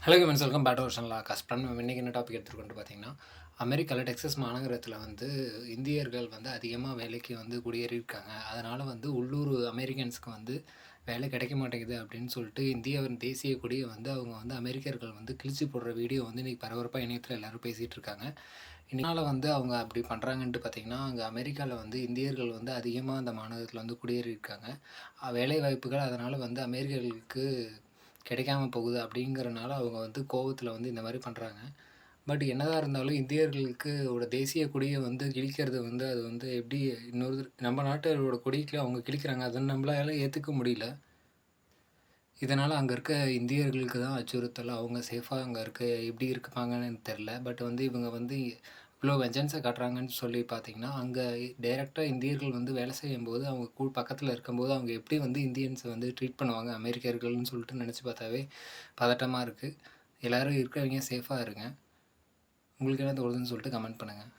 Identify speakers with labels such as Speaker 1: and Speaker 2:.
Speaker 1: Hello comments welcome bad வருஷன்லா கஸ்ப்ரான் நம்ம இன்றைக்கி என்ன டாபிக் எடுத்துகிட்டு பார்த்தீங்கன்னா, அமெரிக்காவில் டெக்ஸஸ் மாநகரத்தில் வந்து இந்தியர்கள் வந்து அதிகமாக வேலைக்கு வந்து குடியேறியிருக்காங்க. அதனால் வந்து உள்ளூர் அமெரிக்கன்ஸுக்கு வந்து வேலை கிடைக்க மாட்டேங்குது அப்படின்னு சொல்லிட்டு இந்தியாவின் தேசிய கொடியை வந்து அவங்க வந்து அமெரிக்கர்கள் வந்து கிழிச்சு போடுற வீடியோ வந்து இன்றைக்கி பரபரப்பாக இணையத்தில் எல்லோரும் பேசிகிட்டு இருக்காங்க. இதனால் வந்து அவங்க அப்படி பண்ணுறாங்கன்ட்டு பார்த்திங்கன்னா, அங்கே அமெரிக்காவில் வந்து இந்தியர்கள் வந்து அதிகமாக அந்த மாநகரத்தில் வந்து குடியேறியிருக்காங்க. வேலை வாய்ப்புகள் அதனால் வந்து அமெரிக்கர்களுக்கு கிடைக்காம போகுது அப்படிங்கிறனால அவங்க வந்து கோவத்தில் வந்து இந்த மாதிரி பண்ணுறாங்க. பட் என்னதான் இருந்தாலும் இந்தியர்களுக்கு தேசிய கொடியை வந்து கிழிக்கிறது வந்து அது வந்து எப்படி இன்னொரு நம்ம நாட்டோட கொடிக்கு அவங்க கிழிக்கிறாங்க, அதை நம்மளால ஏற்றுக்க முடியல. இதனால் அங்கே இருக்க இந்தியர்களுக்கு தான் அச்சுறுத்தல். அவங்க சேஃபாக அங்கே எப்படி இருப்பாங்கன்னு எனக்கு தெரில. பட் வந்து இவங்க வந்து இவ்வளோ வெஞ்சன்ஸை காட்டுறாங்கன்னு சொல்லி பார்த்தீங்கன்னா, அங்கே டைரெக்டாக இந்தியர்கள் வந்து வேலை செய்யும்போது அவங்க பக்கத்தில் இருக்கும்போது அவங்க எப்படி வந்து இந்தியன்ஸை வந்து ட்ரீட் பண்ணுவாங்க அமெரிக்கர்கள்னு சொல்லிட்டு நினச்சி பார்த்தாவே பதட்டமாக இருக்குது. எல்லோரும் இருக்கிறவங்க சேஃபாக இருங்க. உங்களுக்கு என்ன தோணுதுன்னு சொல்லிட்டு கமெண்ட் பண்ணுங்கள்.